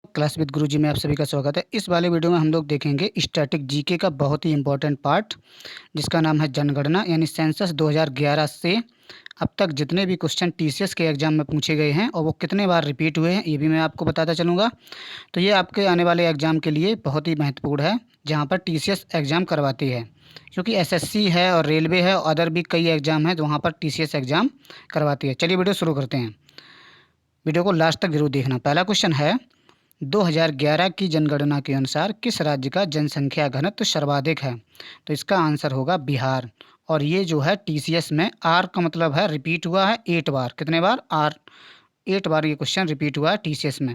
Class with गुरुजी में आप सभी का स्वागत है। इस वाले वीडियो में हम लोग देखेंगे स्टैटिक जीके का बहुत ही इंपॉर्टेंट पार्ट, जिसका नाम है जनगणना यानी सेंसस 2011 से अब तक जितने भी क्वेश्चन टीसीएस के एग्जाम में पूछे गए हैं और वो कितने बार रिपीट हुए हैं, ये भी मैं आपको बताता चलूँगा। तो ये आपके आने वाले एग्जाम के लिए बहुत ही महत्वपूर्ण है, जहाँ पर टीसीएस एग्जाम करवाती है। क्योंकि एसएससी है और रेलवे है और अदर भी कई एग्जाम हैं, तो वहाँ पर टीसीएस एग्जाम करवाती है। चलिए वीडियो शुरू करते हैं। वीडियो को लास्ट तक जरूर देखना। पहला क्वेश्चन है, 2011 की जनगणना के अनुसार किस राज्य का जनसंख्या घनत्व सर्वाधिक है? तो इसका आंसर होगा बिहार। और ये जो है टीसीएस में आर का मतलब है रिपीट हुआ है 8 बार। कितने बार? आर। 8 बार ये क्वेश्चन रिपीट हुआ है टीसीएस में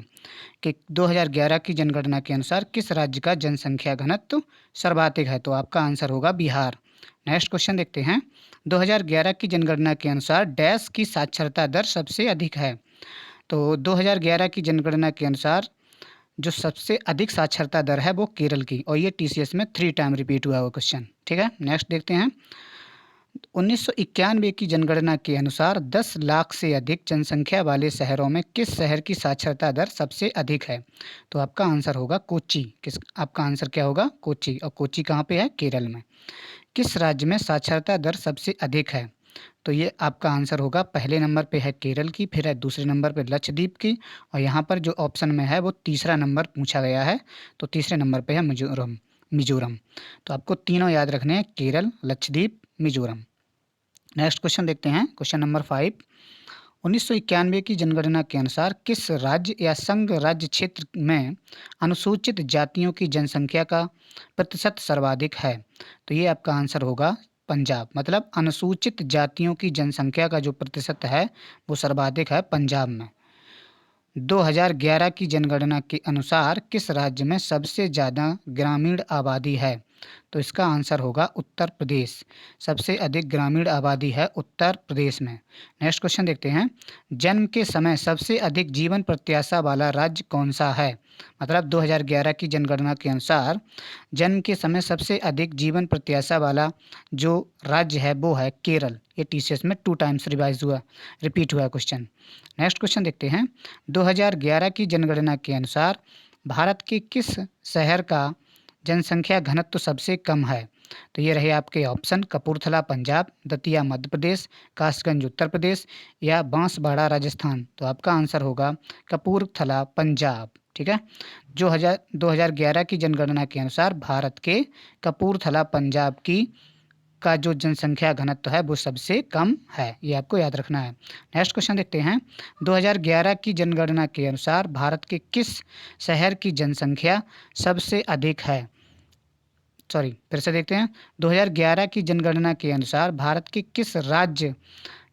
कि 2011 की जनगणना के अनुसार किस राज्य का जनसंख्या घनत्व सर्वाधिक है? तो आपका आंसर होगा बिहार। नेक्स्ट क्वेश्चन देखते हैं। 2011 की जनगणना के अनुसार डैश की साक्षरता दर सबसे अधिक है? तो 2011 की जनगणना के अनुसार जो सबसे अधिक साक्षरता दर है वो केरल की, और ये टीसीएस में 3 टाइम रिपीट हुआ है वो क्वेश्चन। ठीक है, नेक्स्ट देखते हैं। 1991 की जनगणना के अनुसार 10 लाख से अधिक जनसंख्या वाले शहरों में किस शहर की साक्षरता दर सबसे अधिक है? तो आपका आंसर होगा कोच्चि। आपका आंसर क्या होगा? कोच्चि। और कोच्चि कहाँ पे है? केरल में। किस राज्य में साक्षरता दर सबसे अधिक है? तो ये आपका आंसर होगा, पहले नंबर पे है केरल की, फिर है दूसरे नंबर पे लक्षद्वीप की, और यहाँ पर जो ऑप्शन में है वो तीसरा नंबर पूछा गया है, तो तीसरे नंबर पे है मिजोरम। मिजोरम। तो आपको तीनों याद रखने हैं, केरल, लक्षद्वीप, मिजोरम। नेक्स्ट क्वेश्चन देखते हैं, क्वेश्चन नंबर 5। 1991 की जनगणना के अनुसार किस राज्य या संघ राज्य क्षेत्र में अनुसूचित जातियों की जनसंख्या का प्रतिशत सर्वाधिक है? तो ये आपका आंसर होगा पंजाब। मतलब अनुसूचित जातियों की जनसंख्या का जो प्रतिशत है वो सर्वाधिक है पंजाब में। 2011 की जनगणना के अनुसार किस राज्य में सबसे ज़्यादा ग्रामीण आबादी है? तो इसका आंसर होगा उत्तर प्रदेश। सबसे अधिक ग्रामीण आबादी है उत्तर प्रदेश में। नेक्स्ट क्वेश्चन देखते हैं। जन्म के समय सबसे अधिक जीवन प्रत्याशा वाला राज्य कौन सा है? मतलब 2011 की जनगणना के अनुसार जन्म के समय सबसे अधिक जीवन प्रत्याशा वाला जो राज्य है वो है केरल। ये टीसीएस में 2 टाइम्स रिपीट हुआ क्वेश्चन। नेक्स्ट क्वेश्चन देखते हैं। 2011 की जनगणना के अनुसार भारत के किस शहर का जनसंख्या घनत्व सबसे कम है? तो ये रहे आपके ऑप्शन, कपूरथला पंजाब, दतिया मध्य प्रदेश, कासगंज उत्तर प्रदेश या बांसवाड़ा राजस्थान। तो आपका आंसर होगा कपूरथला पंजाब। ठीक है, जो 2011 की जनगणना के अनुसार भारत के कपूरथला पंजाब की का जो जनसंख्या घनत्व है वो सबसे कम है, ये आपको याद रखना है। नेक्स्ट क्वेश्चन देखते हैं। 2011 की जनगणना के अनुसार भारत के किस शहर की जनसंख्या सबसे अधिक है? सॉरी, फिर से देखते हैं। 2011 की जनगणना के अनुसार भारत के किस राज्य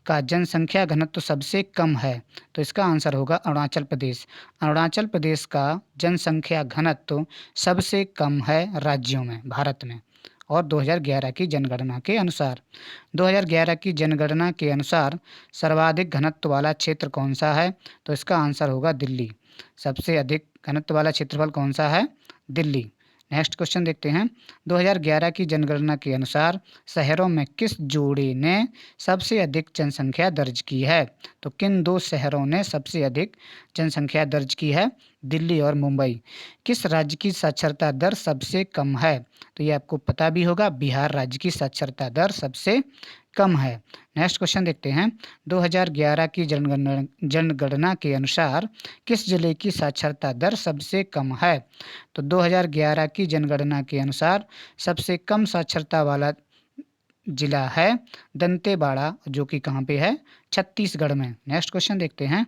का जनसंख्या घनत्व सबसे कम है? तो इसका आंसर होगा अरुणाचल प्रदेश। अरुणाचल प्रदेश का जनसंख्या घनत्व सबसे कम है राज्यों में, भारत में। और 2011 की जनगणना के अनुसार 2011 की जनगणना के अनुसार सर्वाधिक घनत्व वाला क्षेत्र कौन सा है? तो इसका आंसर होगा दिल्ली। सबसे अधिक घनत्व वाला क्षेत्रफल कौन सा है? दिल्ली। नेक्स्ट क्वेश्चन देखते हैं। 2011 की जनगणना के अनुसार शहरों में किस जोड़े ने सबसे अधिक जनसंख्या दर्ज की है? तो किन दो शहरों ने सबसे अधिक जनसंख्या दर्ज की है? दिल्ली और मुंबई। किस राज्य की साक्षरता दर सबसे कम है? तो ये आपको पता भी होगा, बिहार राज्य की साक्षरता दर सबसे कम है। नेक्स्ट क्वेश्चन देखते हैं। 2011 की जनगणना के अनुसार किस जिले की साक्षरता दर सबसे कम है? तो 2011 की जनगणना के अनुसार सबसे कम साक्षरता वाला जिला है दंतेवाड़ा, जो कि कहाँ पे है? छत्तीसगढ़ में। नेक्स्ट क्वेश्चन देखते हैं।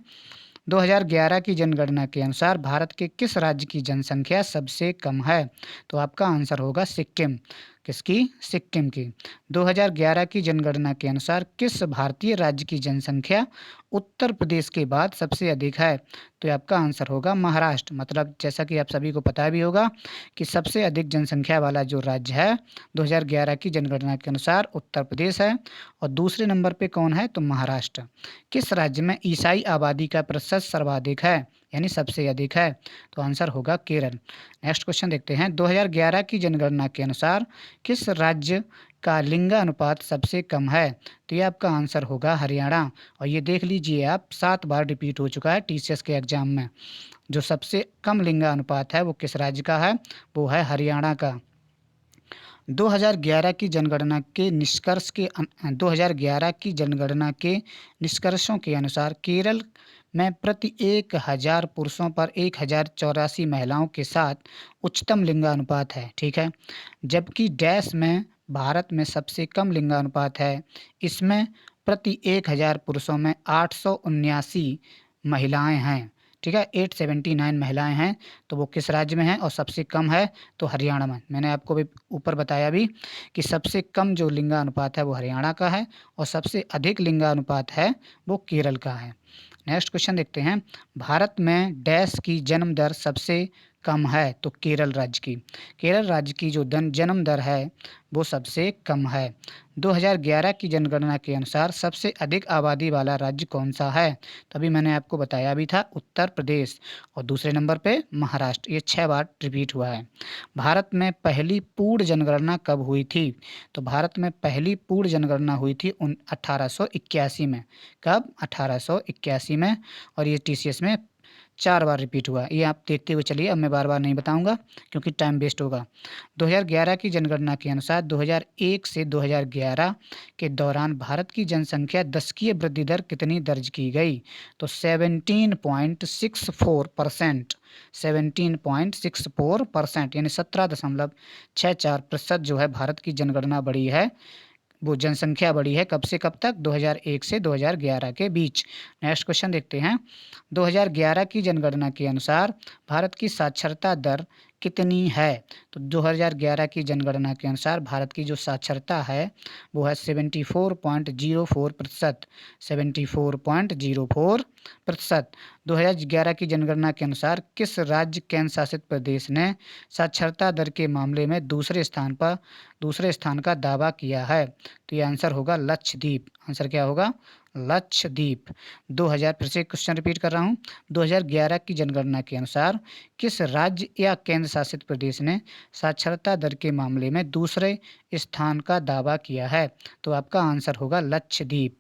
2011 की जनगणना के अनुसार भारत के किस राज्य की जनसंख्या सबसे कम है? तो आपका आंसर होगा सिक्किम। किसकी? सिक्किम की। 2011 की जनगणना के अनुसार किस भारतीय राज्य की जनसंख्या उत्तर प्रदेश के बाद सबसे अधिक है? तो आपका आंसर होगा महाराष्ट्र। मतलब जैसा कि आप सभी को पता भी होगा कि सबसे अधिक जनसंख्या वाला जो राज्य है 2011 की जनगणना के अनुसार उत्तर प्रदेश है, और दूसरे नंबर पे कौन है? तो महाराष्ट्र। किस राज्य में ईसाई आबादी का प्रतिशत सर्वाधिक है, यानी सबसे अधिक है? तो आंसर होगा केरल। नेक्स्ट क्वेश्चन देखते हैं। 2011 की जनगणना के अनुसार किस राज्य का लिंगानुपात सबसे कम है? तो ये आपका आंसर होगा हरियाणा। और ये देख लीजिए आप, 7 बार रिपीट हो चुका है टीसीएस के एग्जाम में। जो सबसे कम लिंगानुपात है वो किस राज्य का है? वो है हरियाणा का। 2011 की जनगणना के निष्कर्ष के 2011 की जनगणना के निष्कर्षों के अनुसार केरल में प्रति 1000 पुरुषों पर 1084 महिलाओं के साथ उच्चतम लिंगानुपात है, ठीक है। जबकि डैश में भारत में सबसे कम लिंगानुपात है। इसमें प्रति 1000 पुरुषों में 879 महिलाएं हैं, ठीक है। 879 महिलाएं हैं। तो वो किस राज्य में है और सबसे कम है? तो हरियाणा में। मैंने आपको भी ऊपर बताया भी कि सबसे कम जो लिंगानुपात है वो हरियाणा का है और सबसे अधिक लिंगानुपात है वो केरल का है। नेक्स्ट क्वेश्चन देखते हैं। भारत में डैश की जन्म दर सबसे कम है? तो केरल राज्य की। केरल राज्य की जो जन्म दर है वो सबसे कम है। 2011 की जनगणना के अनुसार सबसे अधिक आबादी वाला राज्य कौन सा है? तभी मैंने आपको बताया भी था, उत्तर प्रदेश। और दूसरे नंबर पे महाराष्ट्र। ये 6 बार रिपीट हुआ है। भारत में पहली पूर्ण जनगणना कब हुई थी? तो भारत में पहली पूर्ण जनगणना हुई थी 1881 में। कब? 1881 में। और ये टीसीएस में 4 बार रिपीट हुआ। ये आप देखते हुए चलिए, अब मैं बार बार नहीं बताऊंगा क्योंकि टाइम वेस्ट होगा। 2011 की जनगणना के अनुसार 2001 से 2011 के दौरान भारत की जनसंख्या दशकीय वृद्धि दर कितनी दर्ज की गई? तो 17.64%। 17.64% यानी 17.64% जो है भारत की जनगणना बढ़ी है, वो जनसंख्या बढ़ी है। कब से कब तक? 2001 से 2011 के बीच। नेक्स्ट क्वेश्चन देखते हैं। 2011 की जनगणना के अनुसार भारत की साक्षरता दर कितनी है? तो 2011 की जनगणना के अनुसार भारत की जो साक्षरता है वो है 74.04%। 74.04%। 2011 की जनगणना के अनुसार किस राज्य केंद्र शासित प्रदेश ने साक्षरता दर के मामले में दूसरे स्थान का दावा किया है? तो ये आंसर होगा लक्षद्वीप। आंसर क्या होगा? लक्षद्वीप। 2000, फिर से क्वेश्चन रिपीट कर रहा हूँ। 2011 की जनगणना के अनुसार किस राज्य या केंद्र शासित प्रदेश ने साक्षरता दर के मामले में दूसरे स्थान का दावा किया है? तो आपका आंसर होगा लक्षद्वीप।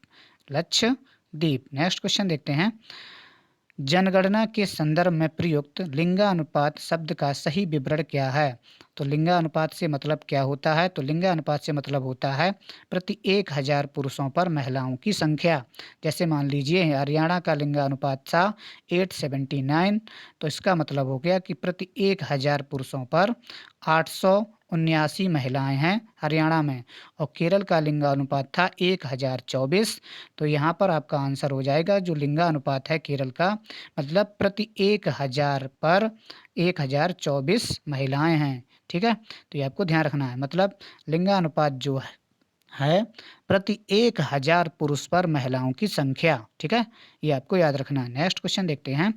लक्षद्वीप। नेक्स्ट क्वेश्चन देखते हैं। जनगणना के संदर्भ में प्रयुक्त लिंगानुपात शब्द का सही विवरण क्या है? तो लिंगानुपात से मतलब क्या होता है? तो लिंगानुपात से मतलब होता है प्रति 1000 पुरुषों पर महिलाओं की संख्या। जैसे मान लीजिए हरियाणा का लिंगानुपात था 879, तो इसका मतलब हो गया कि प्रति 1000 पुरुषों पर 879 महिलाएं हैं हरियाणा में। और केरल का लिंगानुपात था 1024। तो यहाँ पर आपका आंसर हो जाएगा जो लिंगानुपात है केरल का, मतलब प्रति 1000 पर 1024 महिलाएं हैं, ठीक है। तो ये आपको ध्यान रखना है, मतलब लिंगानुपात जो है प्रति 1000 पुरुष पर महिलाओं की संख्या, ठीक है। ये आपको याद रखना है। नेक्स्ट क्वेश्चन देखते हैं।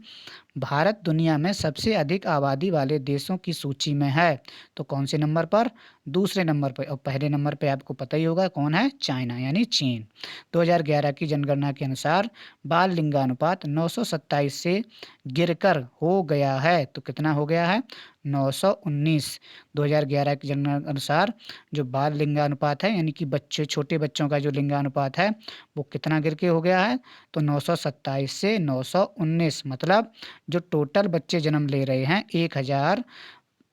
भारत दुनिया में सबसे अधिक आबादी वाले देशों की सूची में है, तो कौन से नंबर पर? दूसरे नंबर पर। और पहले नंबर पे आपको पता ही होगा कौन है? चाइना यानी चीन। 2011 की जनगणना के अनुसार बाल लिंगानुपात 927 से गिरकर हो गया है, तो कितना हो गया है? 919। 2011 की जनगणना अनुसार जो बाल लिंगानुपात है यानी कि बच्चे, छोटे बच्चों का जो लिंगानुपात है वो कितना गिर के हो गया है? तो 927 से 919, मतलब जो टोटल बच्चे जन्म ले रहे हैं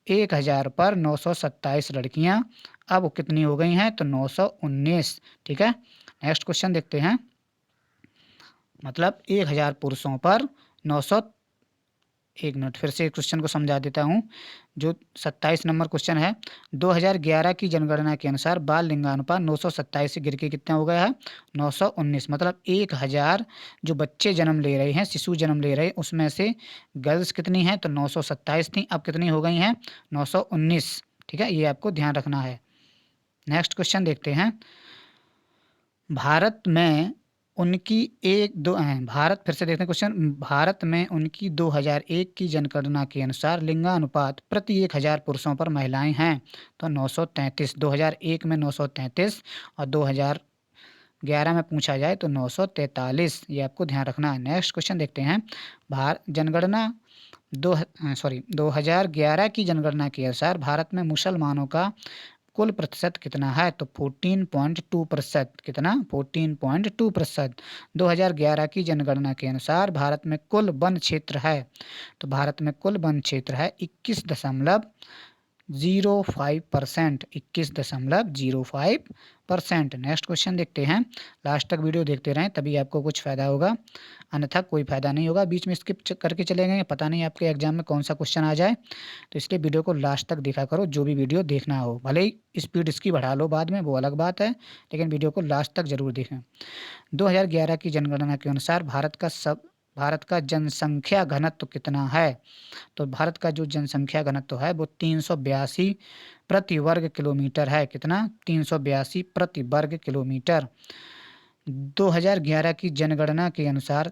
1000 पर 927 लड़कियां, अब वो कितनी हो गई हैं? तो 919, ठीक है। नेक्स्ट क्वेश्चन देखते हैं। मतलब 1000 पुरुषों पर 900, एक मिनट फिर से क्वेश्चन को समझा देता हूँ। जो 27 नंबर क्वेश्चन है, 2011 की जनगणना के अनुसार बाल लिंगानुपात 927 से गिर के कितना हो गया है? 919, मतलब 1000 जो बच्चे जन्म ले रहे हैं, शिशु जन्म ले रहे हैं, उसमें से गर्ल्स कितनी हैं? तो 927 थी, अब कितनी हो गई हैं? 919, ठीक है। ये आपको ध्यान रखना है। नेक्स्ट क्वेश्चन देखते हैं। भारत में उनकी भारत, फिर से देखते हैं क्वेश्चन। भारत में उनकी 2001 की जनगणना के अनुसार लिंगानुपात प्रति 1000 पुरुषों पर महिलाएं हैं, तो 933। 2001 में 933 और 2011 में पूछा जाए तो 943। ये आपको ध्यान रखना है। नेक्स्ट क्वेश्चन देखते हैं। जनगणना 2011 की जनगणना के अनुसार भारत में मुसलमानों का कुल प्रतिशत कितना है? तो 14.2%। कितना? 14.2%। 2011 की जनगणना के अनुसार भारत में कुल वन क्षेत्र है, तो भारत में कुल वन क्षेत्र है 21.05%। 21.05%। नेक्स्ट क्वेश्चन देखते हैं। लास्ट तक वीडियो देखते रहें, तभी आपको कुछ फायदा होगा, अन्यथा कोई फायदा नहीं होगा। बीच में स्किप करके चले गए, पता नहीं आपके एग्जाम में कौन सा क्वेश्चन आ जाए, तो इसलिए वीडियो को लास्ट तक देखा करो। जो भी वीडियो देखना हो, भले ही स्पीड इसकी बढ़ा लो बाद में, वो अलग बात है, लेकिन वीडियो को लास्ट तक जरूर देखें। 2011 की जनगणना के अनुसार भारत का जनसंख्या घनत्व कितना है? तो भारत का जो जनसंख्या घनत्व है वो 382 प्रति वर्ग किलोमीटर है। कितना? 382 प्रति वर्ग किलोमीटर। 2011 की जनगणना के अनुसार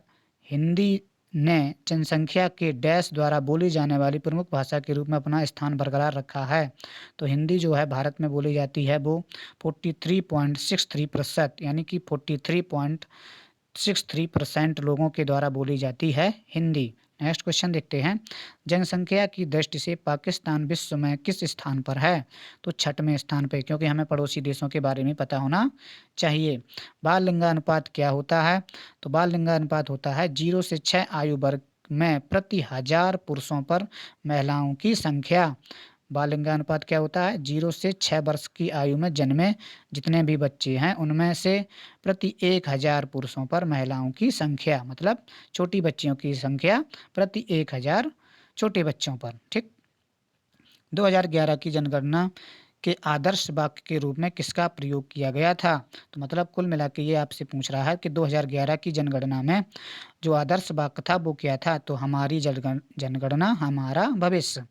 हिंदी ने जनसंख्या के डैश द्वारा बोली जाने वाली प्रमुख भाषा के रूप में अपना स्थान बरकरार रखा है। तो हिंदी जो है भारत में बोली जाती है वो 43.63%, यानी कि 43.63% लोगों के द्वारा बोली जाती है हिंदी। नेक्स्ट क्वेश्चन देखते हैं। जनसंख्या की दृष्टि से पाकिस्तान विश्व में किस स्थान पर है? तो 6वें स्थान पर, क्योंकि हमें पड़ोसी देशों के बारे में पता होना चाहिए। बाल लिंगानुपात क्या होता है? तो बाल लिंगानुपात होता है 0 से 6 आयु वर्ग में प्रति 1000 पुरुषों पर महिलाओं की संख्या। बाल लिंगानुपात क्या होता है? 0 से 6 वर्ष की आयु में जन्मे जितने भी बच्चे हैं उनमें से प्रति 1000 पुरुषों पर महिलाओं की संख्या, मतलब छोटी बच्चियों की संख्या प्रति 1000 छोटे बच्चों पर। ठीक। 2011 की जनगणना के आदर्श वाक्य के रूप में किसका प्रयोग किया गया था? तो मतलब कुल मिला के ये आपसे पूछ रहा है कि 2011 की जनगणना में जो आदर्श वाक्य था वो क्या था? तो हमारी जनगणना हमारा भविष्य।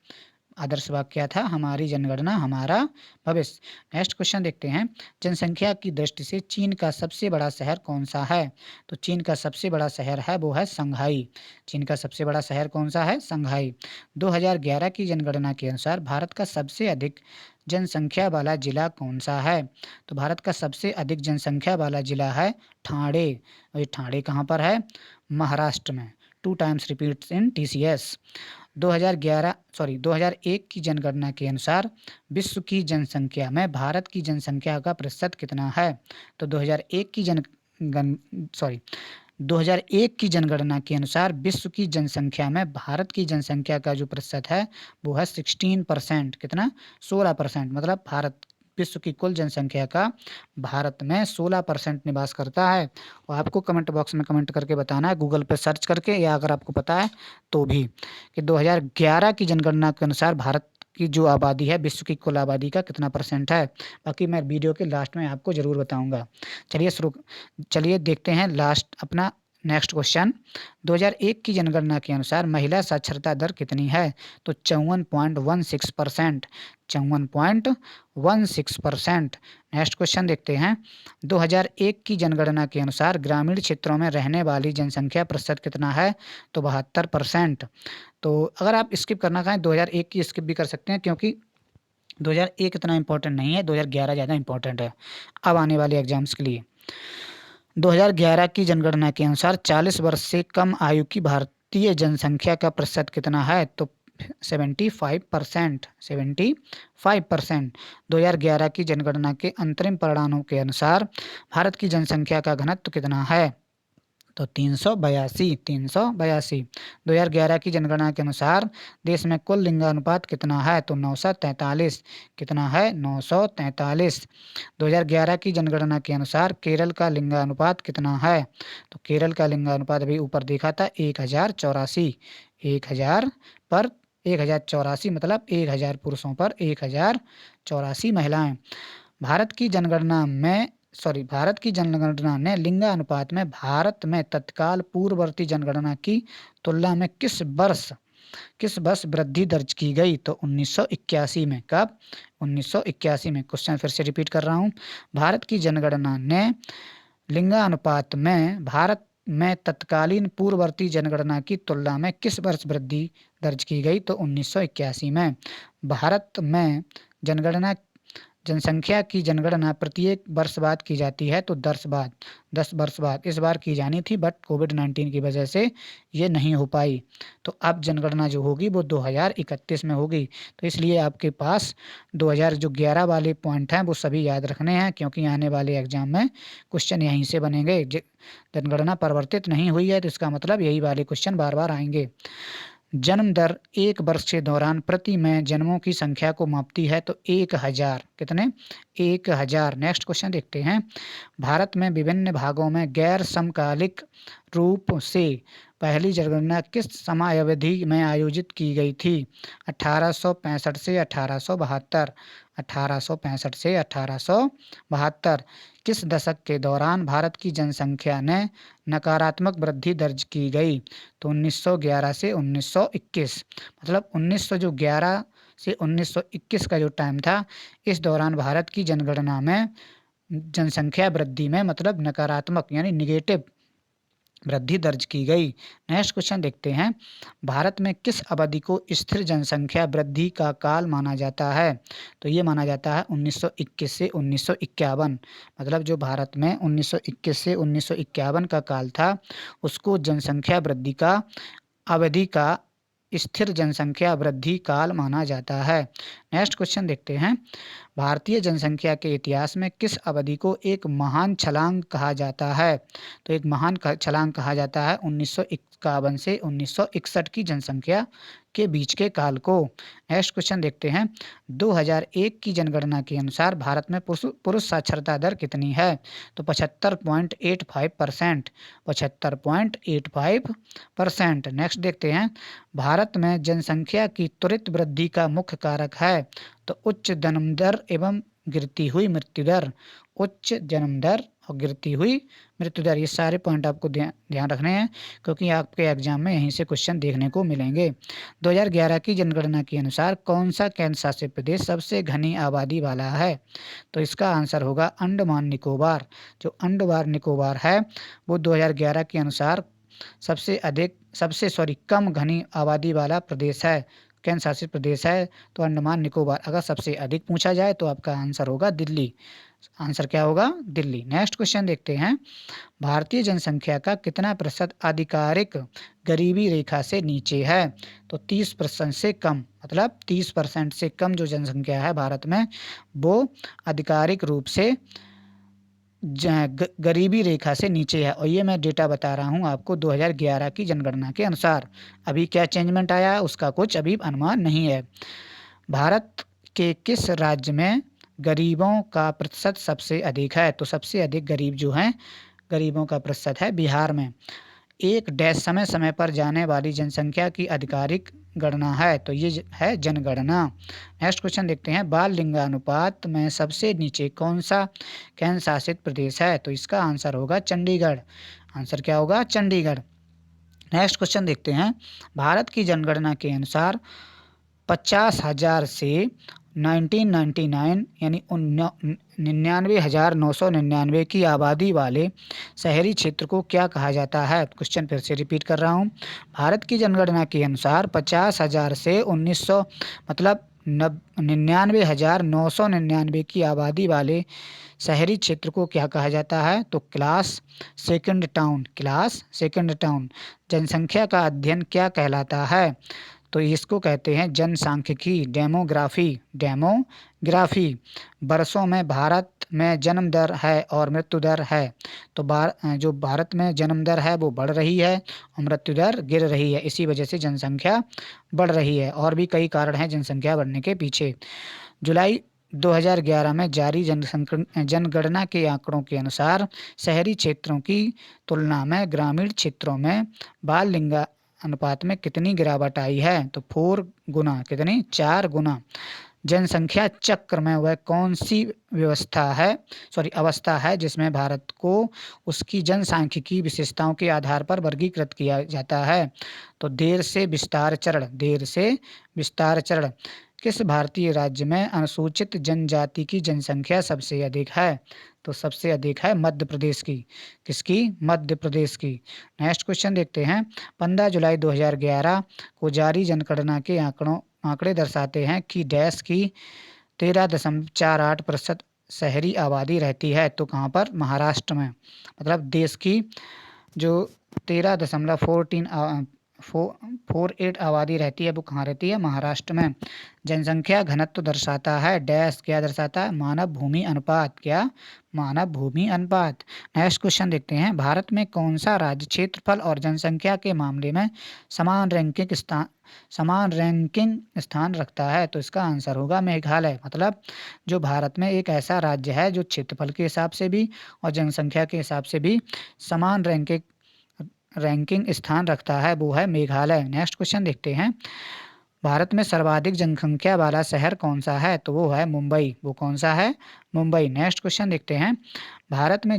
आदर्श वाक्य क्या था? हमारी जनगणना हमारा भविष्य। नेक्स्ट क्वेश्चन देखते हैं। जनसंख्या की दृष्टि से चीन का सबसे बड़ा शहर कौन सा है? तो चीन का सबसे बड़ा शहर है वो है शंघाई। चीन का सबसे बड़ा शहर कौन सा है? शंघाई। 2011 की जनगणना के अनुसार भारत का सबसे अधिक जनसंख्या वाला जिला कौन सा है? तो भारत का सबसे अधिक जनसंख्या वाला जिला है ठाणे। और ये ठाणे कहाँ पर है? महाराष्ट्र में। 2 टाइम्स रिपीट्स इन TCS। 2001 की जनगणना के अनुसार विश्व की जनसंख्या में भारत की जनसंख्या का प्रतिशत कितना है? तो 2001 की जनगणना के अनुसार विश्व की जनसंख्या में भारत की जनसंख्या का जो प्रतिशत है वो है 16%। कितना? 16%। मतलब भारत विश्व की कुल जनसंख्या का भारत में 16% निवास करता है। और आपको कमेंट बॉक्स में कमेंट करके बताना है, गूगल पे सर्च करके, या अगर आपको पता है तो भी, कि 2011 की जनगणना के अनुसार भारत की जो आबादी है विश्व की कुल आबादी का कितना % है। बाकी मैं वीडियो के लास्ट में आपको ज़रूर बताऊंगा। चलिए देखते हैं लास्ट अपना नेक्स्ट क्वेश्चन। 2001 की जनगणना के अनुसार महिला साक्षरता दर कितनी है? तो 54.16%। 54.16%। नेक्स्ट क्वेश्चन देखते हैं। 2001 की जनगणना के अनुसार ग्रामीण क्षेत्रों में रहने वाली जनसंख्या प्रतिशत कितना है? तो 72%। तो अगर आप स्किप करना चाहें 2001 की स्किप भी कर सकते हैं, क्योंकि 2001 इतना इंपॉर्टेंट नहीं है, 2011 ज़्यादा इंपॉर्टेंट है अब आने वाले एग्जाम्स के लिए। 2011 की जनगणना के अनुसार 40 वर्ष से कम आयु की भारतीय जनसंख्या का प्रतिशत कितना है? तो 75%। 75%। 2011 की जनगणना के अंतरिम परिणामों के अनुसार भारत की जनसंख्या का घनत्व कितना है? तो 382। 2011 की जनगणना के अनुसार देश में कुल लिंगानुपात कितना है? तो 943। कितना है? 943। 2011 की जनगणना के अनुसार केरल का लिंगानुपात कितना है? तो केरल का लिंगानुपात अभी ऊपर देखा था 1084। 1000 पर 1084, मतलब 1000 पुरुषों पर 1084 महिलाएं। भारत की जनगणना ने लिंगानुपात में भारत में तत्काल पूर्ववर्ती जनगणना की तुलना में किस वर्ष वृद्धि दर्ज की गई? तो 1981 में। कब? 1981 में। क्वेश्चन फिर से रिपीट कर रहा हूँ। भारत की जनगणना ने लिंगानुपात में भारत में तत्कालीन पूर्ववर्ती जनगणना की तुलना में किस वर्ष वृद्धि दर्ज की गई? तो 1981 में। भारत में जनगणना जनसंख्या की जनगणना प्रत्येक वर्ष बाद की जाती है, तो 10 वर्ष बाद इस बार की जानी थी, बट कोविड-19 की वजह से ये नहीं हो पाई। तो अब जनगणना जो होगी वो 2031 में होगी। तो इसलिए आपके पास 2011 वाले पॉइंट हैं वो सभी याद रखने हैं, क्योंकि आने वाले एग्जाम में क्वेश्चन यहीं से बनेंगे। जनगणना परिवर्तित नहीं हुई है, तो इसका मतलब यही वाले क्वेश्चन बार बार आएंगे। जन्म दर एक वर्ष के दौरान प्रति में जन्मों की संख्या को मापती है, तो 1000। कितने? 1000। नेक्स्ट क्वेश्चन देखते हैं। भारत में विभिन्न भागों में गैर समकालिक रूप से पहली जनगणना किस समयावधि में आयोजित की गई थी? 1865 से 1872, 1865 से 1872। किस दशक के दौरान भारत की जनसंख्या ने नकारात्मक वृद्धि दर्ज की गई? तो 1911 से 1921। मतलब 1911 से 1921 का जो टाइम था, इस दौरान भारत की जनगणना में जनसंख्या वृद्धि में मतलब नकारात्मक यानी निगेटिव वृद्धि दर्ज की गई। नेक्स्ट क्वेश्चन देखते हैं। भारत में किस अवधि को स्थिर जनसंख्या वृद्धि का काल माना जाता है? तो ये माना जाता है 1921 से 1951। मतलब जो भारत में 1921 से 1951 का काल था, उसको जनसंख्या वृद्धि का अवधि का स्थिर जनसंख्या वृद्धि काल माना जाता है। नेक्स्ट क्वेश्चन देखते हैं। भारतीय जनसंख्या के इतिहास में किस अवधि को एक महान छलांग कहा जाता है? तो एक महान छलांग कहा जाता है 1951 से 1961 की जनसंख्या के बीच के काल को। नेक्स्ट क्वेश्चन देखते हैं। 2001 की जनगणना के अनुसार भारत में पुरुष साक्षरता दर कितनी है? तो 75.85%। 75.85%। नेक्स्ट देखते हैं। भारत में जनसंख्या की त्वरित वृद्धि का मुख्य कारक है? तो उच्च जन्म दर एवं गिरती हुई मृत्यु दर। उच्च जन्म दर और गिरती हुई मृत्यु दर, ये सारे पॉइंट आपको ध्यान रखने हैं, क्योंकि आपके एग्जाम में यहीं से क्वेश्चन देखने को मिलेंगे। 2011 की जनगणना के अनुसार कौन सा केंद्र शासित प्रदेश सबसे घनी आबादी वाला है? तो इसका आंसर होगा अंडमान निकोबार। जो अंडमान निकोबार है वो 2011 के अनुसार सबसे कम घनी आबादी वाला प्रदेश है, केंद्र शासित प्रदेश है। तो अंडमान निकोबार। अगर सबसे अधिक पूछा जाए तो आपका आंसर होगा दिल्ली। आंसर क्या होगा? दिल्ली। नेक्स्ट क्वेश्चन देखते हैं। भारतीय जनसंख्या का कितना प्रतिशत आधिकारिक गरीबी रेखा से नीचे है? तो 30% से कम। मतलब 30% से कम जो जनसंख्या है भारत में, वो आधिकारिक रूप से गरीबी रेखा से नीचे है। और ये मैं डेटा बता रहा हूँ आपको 2011 की जनगणना के अनुसार। अभी क्या चेंजमेंट आया है उसका कुछ अभी अनुमान नहीं है। भारत के किस राज्य में गरीबों का प्रतिशत सबसे अधिक है? तो सबसे अधिक गरीब जो हैं, गरीबों का प्रतिशत है बिहार में। एक डैश समय समय पर जाने वाली जनसंख्या की आधिकारिक गणना है? तो ये है जनगणना। नेक्स्ट क्वेश्चन देखते हैं। बाल लिंगानुपात में सबसे नीचे कौन सा केंद्र शासित प्रदेश है? तो इसका आंसर होगा चंडीगढ़। आंसर क्या होगा? चंडीगढ़। नेक्स्ट क्वेश्चन देखते हैं। भारत की जनगणना के अनुसार 50,000 से 1999 यानी 99,999 की आबादी वाले शहरी क्षेत्र को क्या कहा जाता है? क्वेश्चन फिर से रिपीट कर रहा हूँ। भारत की जनगणना के अनुसार 50,000 से 1900 मतलब 99,999 की आबादी वाले शहरी क्षेत्र को क्या कहा जाता है? तो class second town. Class second town. जनसंख्या का अध्ययन क्या कहलाता है? तो इसको कहते हैं जनसांख्यिकी, डेमोग्राफी। डेमोग्राफी। वर्षों में भारत में जन्म दर है और मृत्यु दर है। तो जो भारत में जन्म दर है वो बढ़ रही है और मृत्यु दर गिर रही है, इसी वजह से जनसंख्या बढ़ रही है। और भी कई कारण हैं जनसंख्या बढ़ने के पीछे। जुलाई 2011 में जारी जनगणना के आंकड़ों के अनुसार शहरी क्षेत्रों की तुलना में ग्रामीण क्षेत्रों में बाल लिंगा अनुपात में कितनी गिरावट आई है? तो 4 गुना। कितनी? 4 गुना। जनसंख्या चक्र में वह कौन सी अवस्था है जिसमें भारत को उसकी जनसांख्यिकी विशेषताओं के आधार पर वर्गीकृत किया जाता है? तो देर से विस्तार चरण। देर से विस्तार चरण। किस भारतीय राज्य में अनुसूचित जनजाति की जनसंख्या सबसे अधिक है? तो सबसे अधिक है मध्य प्रदेश की। किसकी? मध्य प्रदेश की। नेक्स्ट क्वेश्चन देखते हैं। 15 जुलाई 2011 को जारी जनगणना के आंकड़े दर्शाते हैं कि डैश की 13.48% शहरी आबादी रहती है, तो कहाँ पर? महाराष्ट्र में। मतलब देश की जो 13.48 आबादी रहती है वो कहाँ रहती है? महाराष्ट्र में। जनसंख्या घनत्व दर्शाता है डैश, क्या दर्शाता है? मानव भूमि अनुपात। क्या? मानव भूमि अनुपात। नेक्स्ट क्वेश्चन देखते हैं, भारत में कौन सा राज्य क्षेत्रफल और जनसंख्या के मामले में समान रैंकिंग स्थान रखता है? तो इसका आंसर होगा मेघालय। मतलब जो भारत में एक ऐसा राज्य है जो क्षेत्रफल के हिसाब से भी और जनसंख्या के हिसाब से भी समान रैंकिंग स्थान रखता है, वो है मेघालय। नेक्स्ट क्वेश्चन देखते हैं, भारत में सर्वाधिक जनसंख्या वाला शहर कौन सा है? तो वो है मुंबई। वो कौन सा है? मुंबई। नेक्स्ट क्वेश्चन देखते हैं, भारत में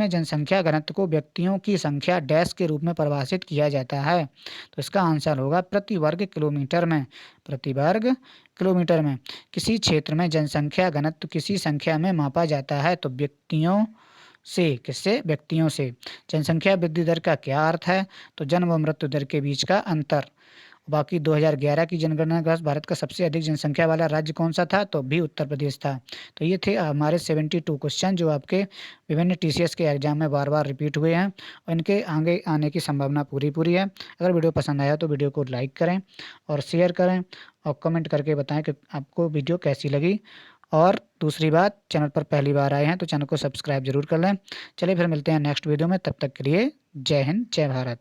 जनसंख्या घनत्व को व्यक्तियों की संख्या डैश के रूप में परिभाषित किया जाता है? तो इसका आंसर होगा प्रति वर्ग किलोमीटर में। प्रति वर्ग किलोमीटर में। किसी क्षेत्र में जनसंख्या घनत्व किसी संख्या में मापा जाता है तो व्यक्तियों से, किससे? व्यक्तियों से। जनसंख्या वृद्धि दर का क्या अर्थ है? तो जन्म व मृत्यु दर के बीच का अंतर। बाकी 2011 की जनगणना का भारत का सबसे अधिक जनसंख्या वाला राज्य कौन सा था? तो भी उत्तर प्रदेश था। तो ये थे हमारे 72 क्वेश्चन जो आपके विभिन्न टीसीएस के एग्जाम में बार बार रिपीट हुए हैं और इनके आगे आने की संभावना पूरी पूरी है। अगर वीडियो पसंद आया तो वीडियो को लाइक करें और शेयर करें और कमेंट करके बताएं कि आपको वीडियो कैसी लगी। और दूसरी बात, चैनल पर पहली बार आए हैं तो चैनल को सब्सक्राइब जरूर कर लें। चलिए फिर मिलते हैं नेक्स्ट वीडियो में, तब तक के लिए जय हिंद, जय भारत।